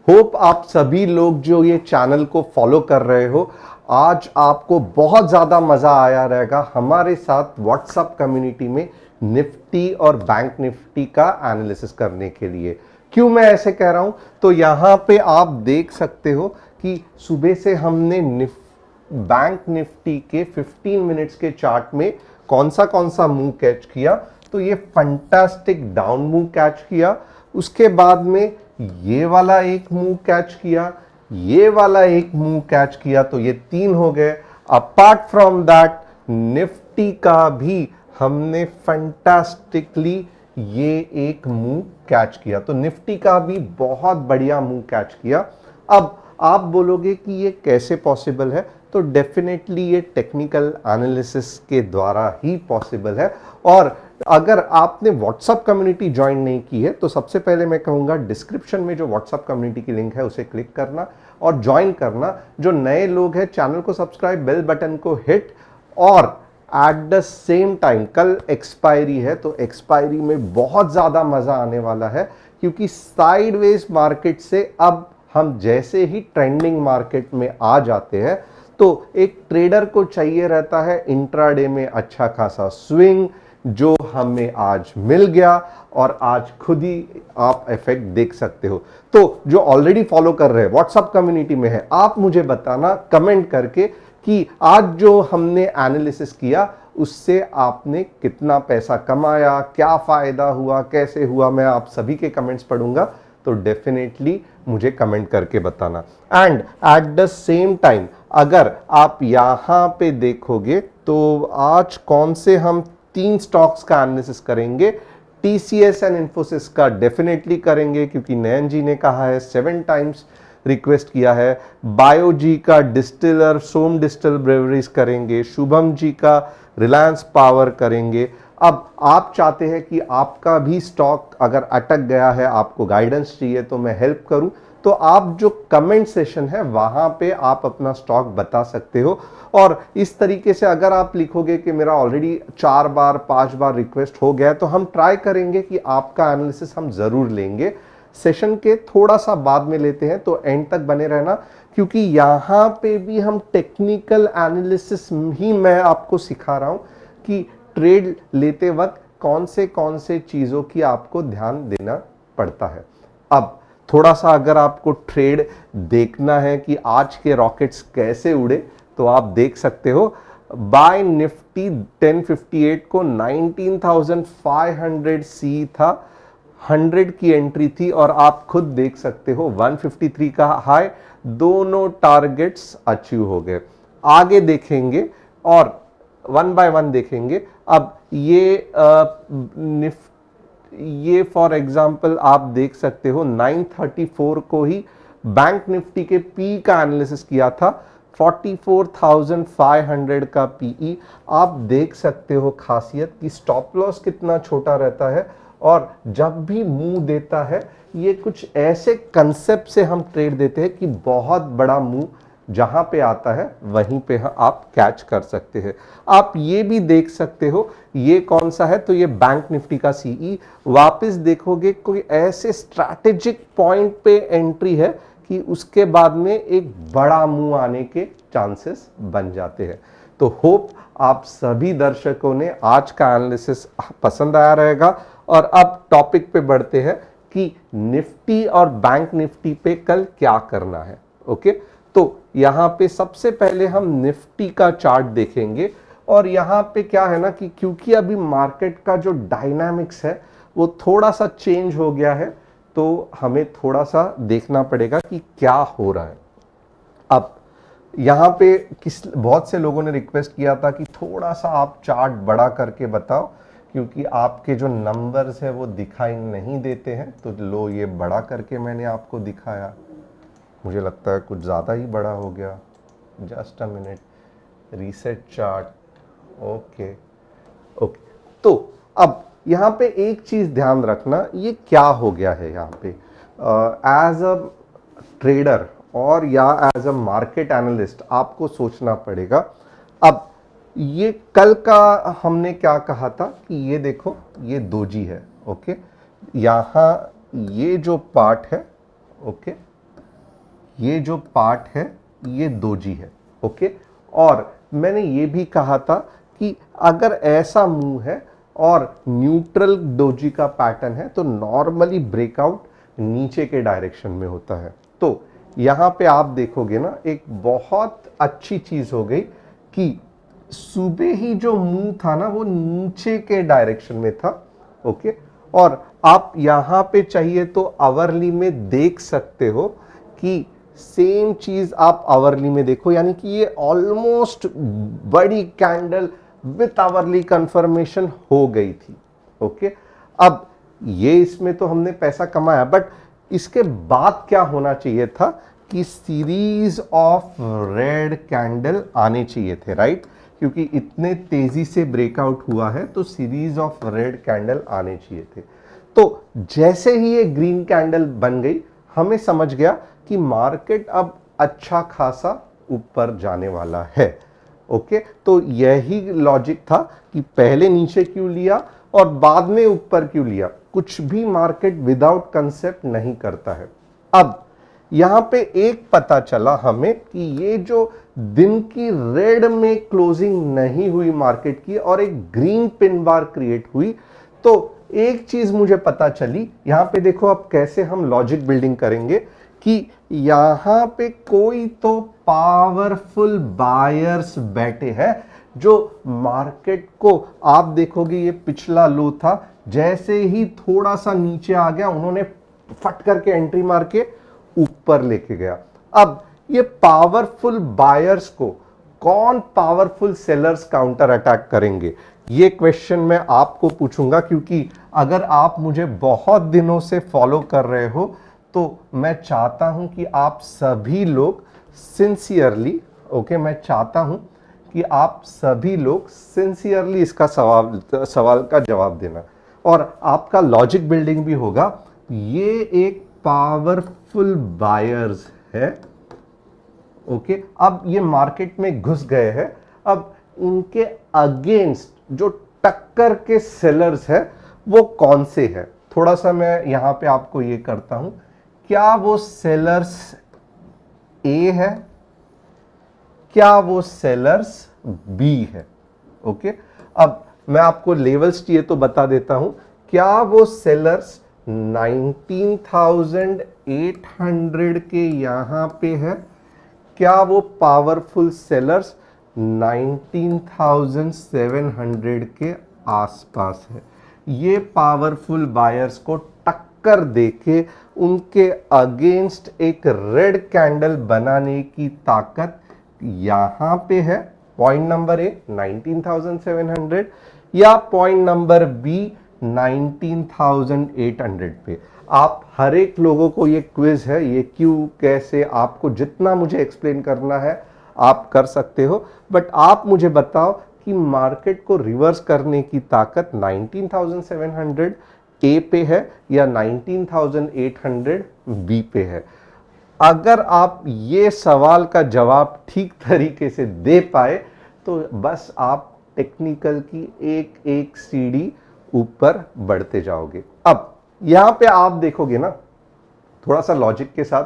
Hope आप सभी लोग जो ये चैनल को फॉलो कर रहे हो, आज आपको बहुत ज़्यादा मज़ा आया रहेगा हमारे साथ व्हाट्सएप कम्युनिटी में निफ्टी और बैंक निफ्टी का एनालिसिस करने के लिए। क्यों मैं ऐसे कह रहा हूं? तो यहाँ पे आप देख सकते हो कि सुबह से हमने बैंक निफ्टी के 15 मिनट्स के चार्ट में कौन सा मूव कैच किया। तो ये फंटास्टिक डाउन मूव कैच किया, उसके बाद में ये वाला एक मूव कैच किया, ये वाला एक मूव कैच किया, तो ये 3 हो गए। अपार्ट फ्रॉम दैट निफ्टी का भी हमने फंटास्टिकली ये एक मूव कैच किया, तो निफ्टी का भी बहुत बढ़िया मूव कैच किया। अब आप बोलोगे कि ये कैसे पॉसिबल है, तो डेफिनेटली ये टेक्निकल एनालिसिस के द्वारा ही पॉसिबल है। और अगर आपने व्हाट्सएप कम्युनिटी ज्वाइन नहीं की है तो सबसे पहले मैं कहूँगा डिस्क्रिप्शन में जो व्हाट्सएप कम्युनिटी की लिंक है उसे क्लिक करना और ज्वाइन करना। जो नए लोग हैं चैनल को सब्सक्राइब, बेल बटन को हिट, और एट द सेम टाइम कल एक्सपायरी है, तो एक्सपायरी में बहुत ज़्यादा मज़ा आने वाला है, क्योंकि साइडवेज मार्केट से अब हम जैसे ही ट्रेंडिंग मार्केट में आ जाते हैं तो एक ट्रेडर को चाहिए रहता है इंट्राडे में अच्छा खासा स्विंग, जो हमें आज मिल गया और आज खुद ही आप इफेक्ट देख सकते हो। तो जो ऑलरेडी फॉलो कर रहे हैं व्हाट्सएप कम्युनिटी में है, आप मुझे बताना कमेंट करके कि आज जो हमने एनालिसिस किया उससे आपने कितना पैसा कमाया, क्या फायदा हुआ, कैसे हुआ। मैं आप सभी के कमेंट्स पढ़ूंगा, तो डेफिनेटली मुझे कमेंट करके बताना। And eight the same time अगर आप यहां पे देखोगे तो आज कौन से हम 3 स्टॉक्स का एनालिसिस करेंगे। टीसीएस एंड इन्फोसिस का डेफिनेटली करेंगे, क्योंकि नयन जी ने कहा है, 7 टाइम्स रिक्वेस्ट किया है। बायोजी का डिस्टिलर सोम डिस्टिल ब्रेवरीज करेंगे। शुभम जी का रिलायंस पावर करेंगे। अब आप चाहते हैं कि आपका भी स्टॉक अगर अटक गया है, आपको गाइडेंस चाहिए तो मैं हेल्प करूं, तो आप जो कमेंट सेशन है वहां पे आप अपना स्टॉक बता सकते हो। और इस तरीके से अगर आप लिखोगे कि मेरा ऑलरेडी 4 बार 5 बार रिक्वेस्ट हो गया है, तो हम ट्राई करेंगे कि आपका एनालिसिस हम जरूर लेंगे। सेशन के थोड़ा सा बाद में लेते हैं, तो एंड तक बने रहना, क्योंकि यहां पे भी हम टेक्निकल एनालिसिस ही मैं आपको सिखा रहा हूं कि ट्रेड लेते वक्त कौन से चीजों की आपको ध्यान देना पड़ता है। अब थोड़ा सा अगर आपको ट्रेड देखना है कि आज के रॉकेट्स कैसे उड़े, तो आप देख सकते हो बाय निफ्टी 1058 को 19,500 सी था, 100 की एंट्री थी, और आप खुद देख सकते हो 153 का हाई, दोनों टारगेट्स अचीव हो गए। आगे देखेंगे और 1 बाय 1 देखेंगे। अब ये फॉर एग्जांपल आप देख सकते हो 934 को ही बैंक निफ्टी के पी का एनालिसिस किया था, 44,500 का पीई। आप देख सकते हो खासियत कि स्टॉप लॉस कितना छोटा रहता है, और जब भी मूव देता है ये कुछ ऐसे कंसेप्ट से हम ट्रेड देते हैं कि बहुत बड़ा मूव जहां पे आता है वहीं पे आप कैच कर सकते हैं। आप ये भी देख सकते हो ये कौन सा है, तो ये बैंक निफ्टी का सीई। वापस देखोगे कोई ऐसे स्ट्रैटेजिक पॉइंट पे एंट्री है कि उसके बाद में एक बड़ा मूव आने के चांसेस बन जाते हैं। तो होप आप सभी दर्शकों ने आज का एनालिसिस पसंद आया रहेगा। और अब टॉपिक पे बढ़ते हैं कि निफ्टी और बैंक निफ्टी पे कल क्या करना है। ओके, तो यहां पे सबसे पहले हम निफ्टी का चार्ट देखेंगे। और यहां पे क्या है ना कि क्योंकि अभी मार्केट का जो डायनामिक्स है वो थोड़ा सा चेंज हो गया है, तो हमें थोड़ा सा देखना पड़ेगा कि क्या हो रहा है। अब यहां पे बहुत से लोगों ने रिक्वेस्ट किया था कि थोड़ा सा आप चार्ट बड़ा करके बताओ, क्योंकि आपके जो नंबर्स है वो दिखाई नहीं देते हैं। तो लो, ये बड़ा करके मैंने आपको दिखाया। मुझे लगता है कुछ ज़्यादा ही बड़ा हो गया। Just a minute, reset chart. Okay, तो अब यहाँ पे एक चीज़ ध्यान रखना, ये क्या हो गया है यहाँ पे एज अ ट्रेडर और या एज अ मार्केट एनालिस्ट आपको सोचना पड़ेगा। अब ये कल का हमने क्या कहा था कि ये देखो ये दोजी है। ओके, यहाँ ये जो पार्ट है, ओके, ये जो पार्ट है ये डोजी है। ओके, और मैंने ये भी कहा था कि अगर ऐसा मूव है और न्यूट्रल डोजी का पैटर्न है तो नॉर्मली ब्रेकआउट नीचे के डायरेक्शन में होता है। तो यहां पे आप देखोगे ना, एक बहुत अच्छी चीज हो गई कि सुबह ही जो मूव था ना वो नीचे के डायरेक्शन में था। ओके, और आप यहां पे चाहिए तो आवरली में देख सकते हो कि सेम चीज आप आवरली में देखो, यानी कि ये ऑलमोस्ट बड़ी कैंडल विथ आवरली कंफर्मेशन हो गई थी। ओके, अब ये इसमें तो हमने पैसा कमाया, बट इसके बाद क्या होना चाहिए था कि सीरीज ऑफ रेड कैंडल आने चाहिए थे, राइट? क्योंकि इतने तेजी से ब्रेकआउट हुआ है तो सीरीज ऑफ रेड कैंडल आने चाहिए थे। तो जैसे ही ये ग्रीन कैंडल बन गई, हमें समझ गया कि मार्केट अब अच्छा खासा ऊपर जाने वाला है। ओके, तो यही लॉजिक था कि पहले नीचे क्यों लिया और बाद में ऊपर क्यों लिया। कुछ भी मार्केट विदाउट कंसेप्ट नहीं करता है। अब यहां पे एक पता चला हमें कि ये जो दिन की रेड में क्लोजिंग नहीं हुई मार्केट की और एक ग्रीन पिन बार क्रिएट हुई, तो एक चीज मुझे पता चली। यहां पे देखो अब कैसे हम लॉजिक बिल्डिंग करेंगे कि यहां पे कोई तो पावरफुल बायर्स बैठे हैं जो मार्केट को, आप देखोगे ये पिछला लो था, जैसे ही थोड़ा सा नीचे आ गया उन्होंने फट करके एंट्री मार के ऊपर लेके गया। अब ये पावरफुल बायर्स को कौन पावरफुल सेलर्स काउंटर अटैक करेंगे, ये क्वेश्चन मैं आपको पूछूंगा। क्योंकि अगर आप मुझे बहुत दिनों से फॉलो कर रहे हो तो मैं चाहता हूं कि आप सभी लोग सिंसियरली, ओके, मैं चाहता हूं कि आप सभी लोग सिंसियरली इसका सवाल का जवाब देना और आपका लॉजिक बिल्डिंग भी होगा। ये एक पावरफुल बायर्स है। ओके, अब ये मार्केट में घुस गए हैं। अब इनके अगेंस्ट जो टक्कर के सेलर्स है वो कौन से है, थोड़ा सा मैं यहां पे आपको ये करता हूं। क्या वो सेलर्स ए है, क्या वो सेलर्स बी है? ओके, अब मैं आपको लेवल्स चाहिए तो बता देता हूं। क्या वो सेलर्स 19,800 के यहां पे है? क्या वो पावरफुल सेलर्स 19,700 के आसपास है? ये पावरफुल बायर्स को टक्कर देके उनके अगेंस्ट एक रेड कैंडल बनाने की ताकत यहां पे है। पॉइंट नंबर ए 19,700 या पॉइंट नंबर बी 19,800 पे। आप हर एक लोगों को ये क्विज है, ये क्यों कैसे, आपको जितना मुझे एक्सप्लेन करना है आप कर सकते हो, बट आप मुझे बताओ कि मार्केट को रिवर्स करने की ताकत 19,700 ए पे है या 19,800 बी पे है। अगर आप ये सवाल का जवाब ठीक तरीके से दे पाए तो बस आप टेक्निकल की एक एक सीढ़ी ऊपर बढ़ते जाओगे। अब यहां पे आप देखोगे ना, थोड़ा सा लॉजिक के साथ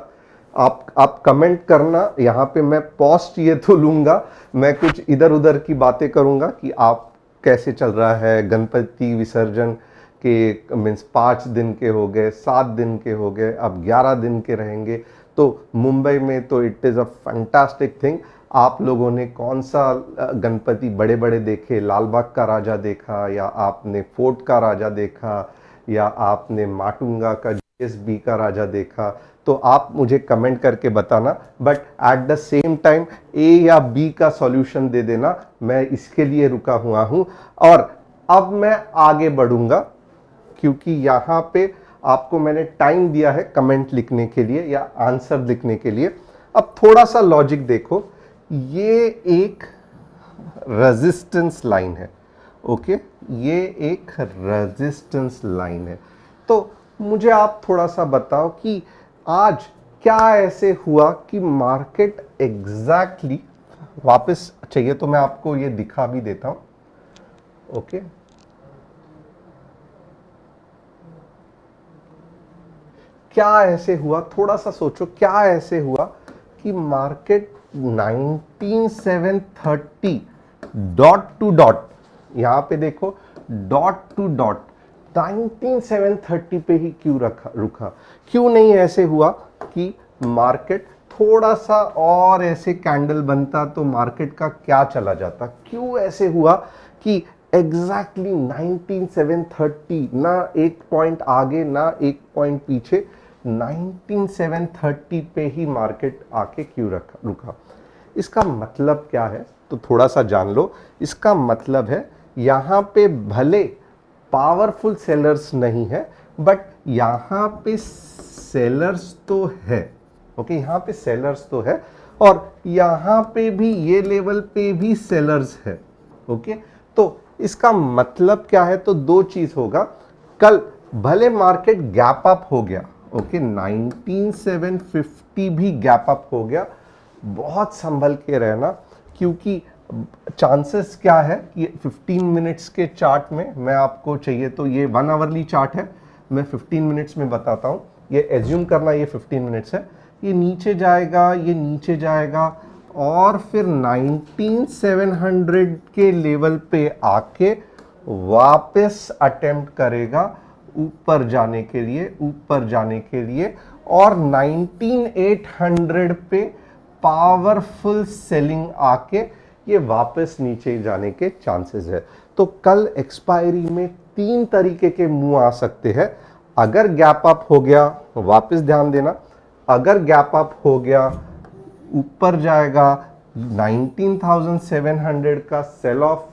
आप कमेंट करना। यहां पे मैं पॉज चाहिए तो लूंगा, मैं कुछ इधर उधर की बातें करूंगा कि आप कैसे चल रहा है। गणपति विसर्जन के मीन्स 5 दिन के हो गए, 7 दिन के हो गए, अब 11 दिन के रहेंगे। तो मुंबई में तो it is a fantastic thing. आप लोगों ने कौन सा गणपति बड़े बड़े देखे, लाल बाग का राजा देखा या आपने फोर्ट का राजा देखा या आपने माटुंगा का जीएसबी का राजा देखा, तो आप मुझे कमेंट करके बताना। But at the same time A या बी का सॉल्यूशन दे देना, मैं इसके लिए रुका हुआ हूं। और अब मैं आगे बढ़ूंगा क्योंकि यहां पे आपको मैंने टाइम दिया है कमेंट लिखने के लिए या आंसर लिखने के लिए। अब थोड़ा सा लॉजिक देखो, ये एक रेजिस्टेंस लाइन है। ओके, ये एक रेजिस्टेंस लाइन है। तो मुझे आप थोड़ा सा बताओ कि आज क्या ऐसे हुआ कि मार्केट एग्जैक्टली वापस चाहिए तो मैं आपको ये दिखा भी देता हूं। ओके, क्या ऐसे हुआ, थोड़ा सा सोचो, क्या ऐसे हुआ कि मार्केट 19730 डॉट टू डॉट, यहां पे देखो डॉट टू डॉट 19730 पे ही क्यों रुका? क्यों नहीं ऐसे हुआ कि मार्केट थोड़ा सा और ऐसे कैंडल बनता तो मार्केट का क्या चला जाता? क्यों ऐसे हुआ कि एग्जैक्टली 19730, ना एक पॉइंट आगे ना एक पॉइंट पीछे, 19730 पे ही मार्केट आके क्यों रुका? इसका मतलब क्या है तो थोड़ा सा जान लो। इसका मतलब है यहां पे भले पावरफुल सेलर्स नहीं है, बट यहां पे सेलर्स तो है। ओके, यहां पे सेलर्स तो है और यहां पे भी ये लेवल पे भी सेलर्स है। ओके, तो इसका मतलब क्या है? तो दो चीज होगा। कल भले मार्केट गैप अप हो गया, ओके, 19750 भी गैप अप हो गया, बहुत संभल के रहना, क्योंकि चांसेस क्या है कि 15 मिनट्स के चार्ट में, मैं आपको चाहिए तो ये 1 आवरली चार्ट है, मैं 15 मिनट्स में बताता हूँ। ये एज्यूम करना ये 15 मिनट्स है, ये नीचे जाएगा, ये नीचे जाएगा और फिर 19700 के लेवल पे आके वापस अटेम्प्ट करेगा ऊपर जाने के लिए, और 19800 पे पावरफुल सेलिंग आके ये वापस नीचे जाने के चांसेस है। तो कल एक्सपायरी में 3 तरीके के मूव आ सकते हैं। अगर गैप अप हो गया, वापस ध्यान देना, अगर गैप अप हो गया ऊपर जाएगा, 19700 का सेल ऑफ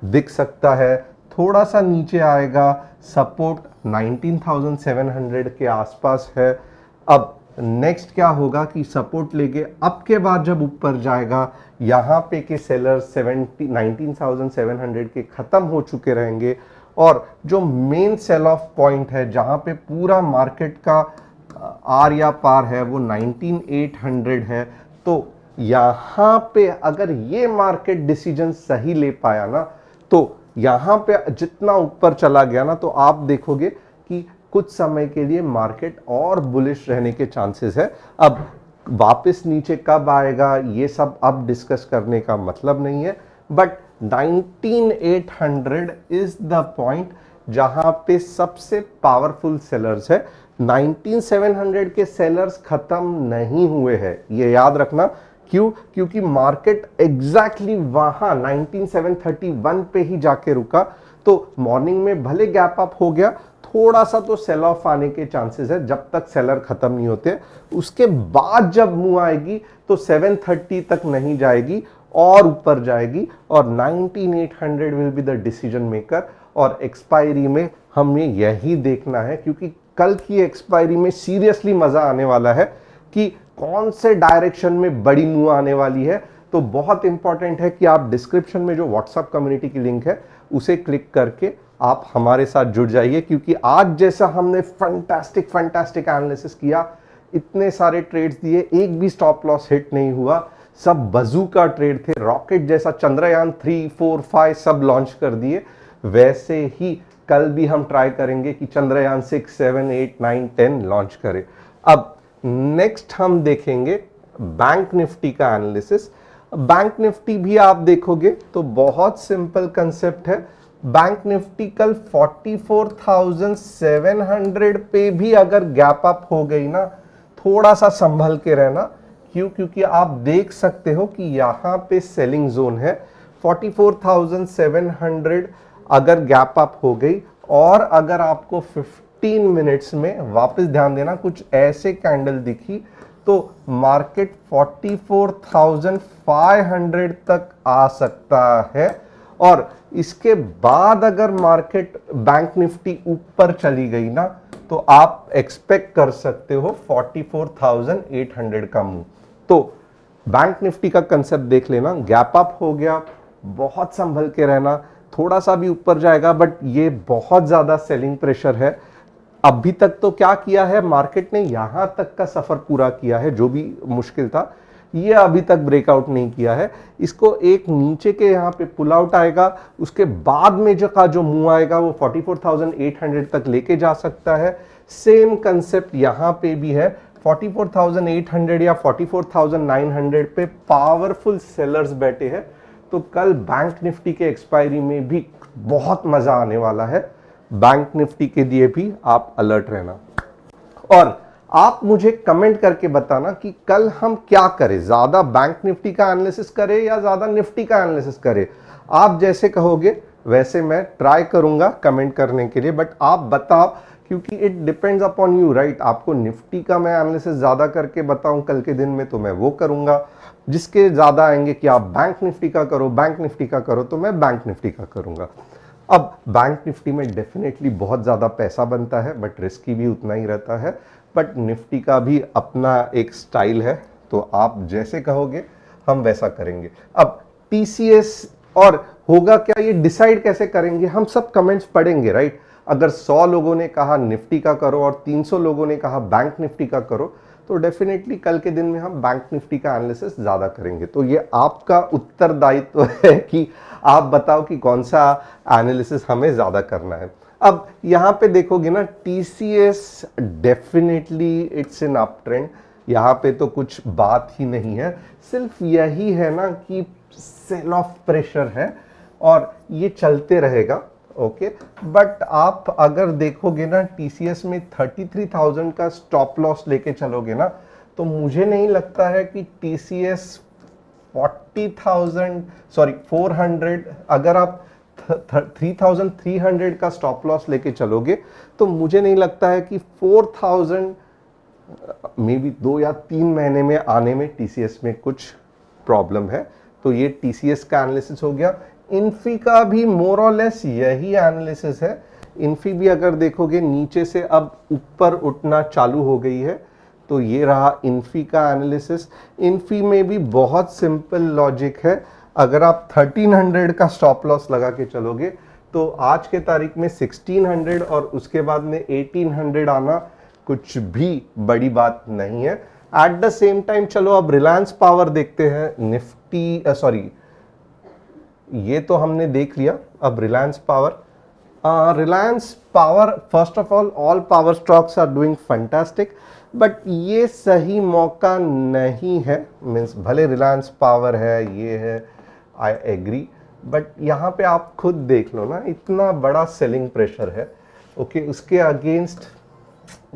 दिख सकता है, थोड़ा सा नीचे आएगा, सपोर्ट 19700 के आसपास है। अब नेक्स्ट क्या होगा कि सपोर्ट लेके अप के बाद जब ऊपर जाएगा, यहाँ पे के सेलर 19700 के खत्म हो चुके रहेंगे, और जो मेन सेल ऑफ पॉइंट है जहाँ पे पूरा मार्केट का आर या पार है वो 19800 है। तो यहाँ पे अगर ये मार्केट डिसीजन सही ले पाया ना, तो यहाँ पे जितना ऊपर चला गया ना, तो आप देखोगे कि कुछ समय के लिए मार्केट और बुलिश रहने के चांसेस है। अब वापस नीचे कब आएगा ये सब अब डिस्कस करने का मतलब नहीं है, बट 19800 इज द पॉइंट जहां पे सबसे पावरफुल सेलर्स है। 19700 के सेलर्स खत्म नहीं हुए हैं, ये याद रखना। क्यों? क्योंकि मार्केट एग्जैक्टली वहां 19731 पे ही जाके रुका। तो मॉर्निंग में भले गैप अप हो गया, थोड़ा सा तो सेल ऑफ आने के चांसेस है जब तक सेलर खत्म नहीं होते। उसके बाद जब मूव आएगी तो 730 तक नहीं जाएगी और ऊपर जाएगी, और 19800 will be the decision maker. और एक्सपायरी में हमें यही देखना है, क्योंकि कल की एक्सपायरी में सीरियसली मजा आने वाला है कि कौन से डायरेक्शन में बड़ी मूव आने वाली है। तो बहुत इंपॉर्टेंट है कि आप डिस्क्रिप्शन में जो व्हाट्सएप कम्युनिटी की लिंक है उसे क्लिक करके आप हमारे साथ जुड़ जाइए, क्योंकि आज जैसा हमने फैंटास्टिक एनालिसिस किया, इतने सारे ट्रेड्स दिए, एक भी स्टॉप लॉस हिट नहीं हुआ, सब बजूका ट्रेड थे, रॉकेट जैसा चंद्रयान 3, 4, 5 सब लॉन्च कर दिए। वैसे ही कल भी हम ट्राई करेंगे कि चंद्रयान 6, 7, 8, 9, 10 लॉन्च करें। अब नेक्स्ट हम देखेंगे बैंक निफ्टी का एनालिसिस। बैंक निफ्टी भी आप देखोगे तो बहुत सिंपल कंसेप्ट है। बैंक निफ्टी कल 44,700 पे भी अगर गैप अप हो गई ना, थोड़ा सा संभल के रहना। क्यों? क्योंकि आप देख सकते हो कि यहां पे सेलिंग जोन है। 44,700 अगर गैप अप हो गई, और अगर आपको 15 मिनट्स में वापस ध्यान देना कुछ ऐसे कैंडल दिखी, तो मार्केट 44,500 तक आ सकता है। और इसके बाद अगर मार्केट बैंक निफ्टी ऊपर चली गई ना, तो आप एक्सपेक्ट कर सकते हो 44,800 का मूव। तो बैंक निफ्टी का कंसेप्ट देख लेना, गैप अप हो गया, बहुत संभल के रहना, थोड़ा सा भी ऊपर जाएगा, बट ये बहुत ज्यादा सेलिंग प्रेशर है। अभी तक तो क्या किया है मार्केट ने, यहां तक का सफर पूरा किया है, जो भी मुश्किल था, ये अभी तक ब्रेकआउट नहीं किया है। इसको एक नीचे के यहां पे पुल आउट आएगा, उसके बाद में जो मूव आएगा वो 44,800 तक लेके जा सकता है। सेम कंसेप्ट यहां पे भी है, 44,800 या 44,900 पे पावरफुल सेलर्स बैठे हैं। तो कल बैंक निफ्टी के एक्सपायरी में भी बहुत मजा आने वाला है। बैंक निफ्टी के लिए भी आप अलर्ट रहना, और आप मुझे कमेंट करके बताना कि कल हम क्या करें, ज्यादा बैंक निफ्टी का एनालिसिस करें या ज्यादा निफ्टी का एनालिसिस करें। आप जैसे कहोगे वैसे मैं ट्राई करूंगा कमेंट करने के लिए, बट आप बताओ, क्योंकि it depends upon you, right. आपको निफ्टी का मैं एनालिसिस ज्यादा करके बताऊं कल के दिन में तो मैं वो करूंगा, जिसके ज्यादा आएंगे कि आप बैंक निफ्टी का करो, बैंक निफ्टी का करो, तो मैं बैंक निफ्टी का करूंगा। अब बैंक निफ्टी में डेफिनेटली बहुत ज़्यादा पैसा बनता है, बट रिस्की भी उतना ही रहता है। बट निफ्टी का भी अपना एक स्टाइल है, तो आप जैसे कहोगे हम वैसा करेंगे। अब टीसीएस और होगा क्या, ये डिसाइड कैसे करेंगे, हम सब कमेंट्स पढ़ेंगे, राइट। अगर 100 लोगों ने कहा निफ्टी का करो और 300 लोगों ने कहा बैंक निफ्टी का करो, तो डेफिनेटली कल के दिन में हम बैंक निफ्टी का एनालिसिस ज़्यादा करेंगे। तो ये आपका उत्तरदायित्व है कि आप बताओ कि कौन सा एनालिसिस हमें ज़्यादा करना है। अब यहाँ पे देखोगे ना, TCS definitely it's an up trend, यहाँ पे तो कुछ बात ही नहीं है। सिर्फ यही है ना कि सेल ऑफ प्रेशर है और ये चलते रहेगा, ओके। बट आप अगर देखोगे ना टीसीएस में 33,000 का स्टॉप लॉस लेके चलोगे ना, तो मुझे नहीं लगता है कि टीसीएस 400, अगर आप 3,300 का स्टॉप लॉस लेके चलोगे तो मुझे नहीं लगता है कि 4,000 मे बी 2 या 3 महीने में आने में टीसीएस में कुछ प्रॉब्लम है। तो ये टीसीएस का एनालिसिस हो गया। इन्फी का भी मोर और लेस यही एनालिसिस है। इन्फी भी अगर देखोगे नीचे से अब ऊपर उठना चालू हो गई है, तो ये रहा इन्फी का एनालिसिस। इन्फी में भी बहुत सिंपल लॉजिक है। अगर आप 1300 का स्टॉप लॉस लगा के चलोगे तो आज के तारीख में 1600 और उसके बाद में 1800 आना कुछ भी बड़ी बात नहीं है। एट द सेम टाइम चलो अब रिलायंस पावर देखते हैं। निफ्टी ये तो हमने देख लिया। अब Reliance power first of all power stocks are doing fantastic, but ये सही मौका नहीं है। मीन्स भले रिलायंस पावर है, ये है, आई एग्री, बट यहाँ पे आप खुद देख लो ना, इतना बड़ा सेलिंग प्रेशर है, ओके। उसके अगेंस्ट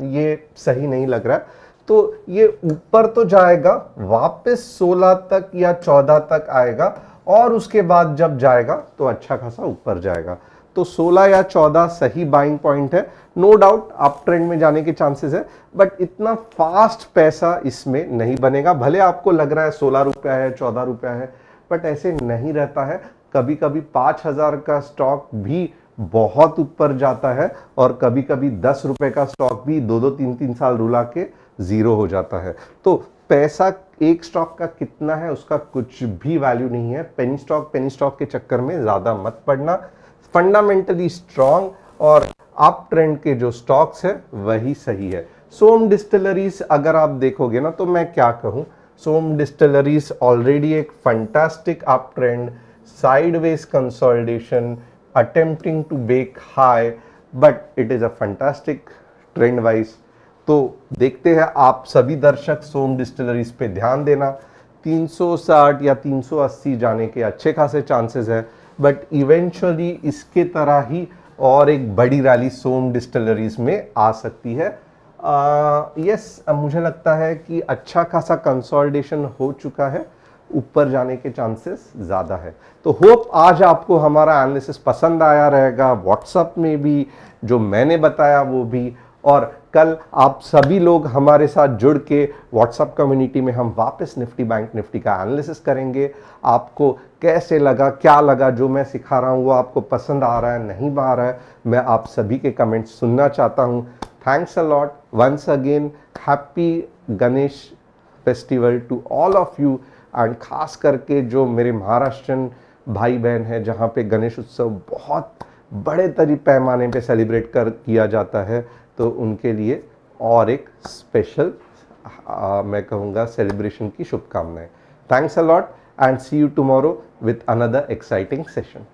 ये सही नहीं लग रहा है। तो ये ऊपर तो जाएगा, वापस 16 तक या 14 तक आएगा, और उसके बाद जब जाएगा तो अच्छा खासा ऊपर जाएगा। तो 16 या 14 सही बाइंग पॉइंट है। नो डाउट अप ट्रेंड में जाने के चांसेस है, बट इतना फास्ट पैसा इसमें नहीं बनेगा। भले आपको लग रहा है 16 रुपया है, 14 रुपया है, बट ऐसे नहीं रहता है। कभी कभी 5,000 का स्टॉक भी बहुत ऊपर जाता है, और कभी कभी 10 रुपए का स्टॉक भी 2-2, 3-3 साल रुला के जीरो हो जाता है। तो पैसा एक स्टॉक का कितना है उसका कुछ भी वैल्यू नहीं है। पेनी स्टॉक के चक्कर में ज्यादा मत पड़ना। फंडामेंटली स्ट्रांग और अप ट्रेंड के जो स्टॉक्स है वही सही है। सोम डिस्टिलरीज अगर आप देखोगे ना, तो मैं क्या कहूं, सोम डिस्टिलरीज ऑलरेडी एक fantastic up trend, sideways consolidation, attempting to break high, but it is a fantastic trend wise. तो देखते हैं, आप सभी दर्शक सोम डिस्टिलरीज पे ध्यान देना। 360 या 380 जाने के अच्छे खासे चांसेस है, बट इवेंचुअली इसके तरह ही और एक बड़ी रैली सोम डिस्टिलरीज में आ सकती है। यस, मुझे लगता है कि अच्छा खासा कंसोलिडेशन हो चुका है, ऊपर जाने के चांसेस ज़्यादा है। तो होप आज आपको हमारा एनालिसिस पसंद आया रहेगा, व्हाट्सएप में भी जो मैंने बताया वो भी, और कल आप सभी लोग हमारे साथ जुड़ के व्हाट्सएप कम्युनिटी में हम वापस निफ्टी बैंक निफ्टी का एनालिसिस करेंगे। आपको कैसे लगा, क्या लगा, जो मैं सिखा रहा हूँ वो आपको पसंद आ रहा है, नहीं आ रहा है, मैं आप सभी के कमेंट सुनना चाहता हूँ। Thanks a lot once again. Happy Ganesh festival to all of you, and खास करके जो मेरे महाराष्ट्रन भाई बहन हैं जहाँ पे गणेश उत्सव बहुत बड़े पैमाने पे सेलिब्रेट किया जाता है, तो उनके लिए और एक स्पेशल मैं कहूँगा सेलिब्रेशन की शुभकामनाएं। Thanks a lot and see you tomorrow with another exciting session.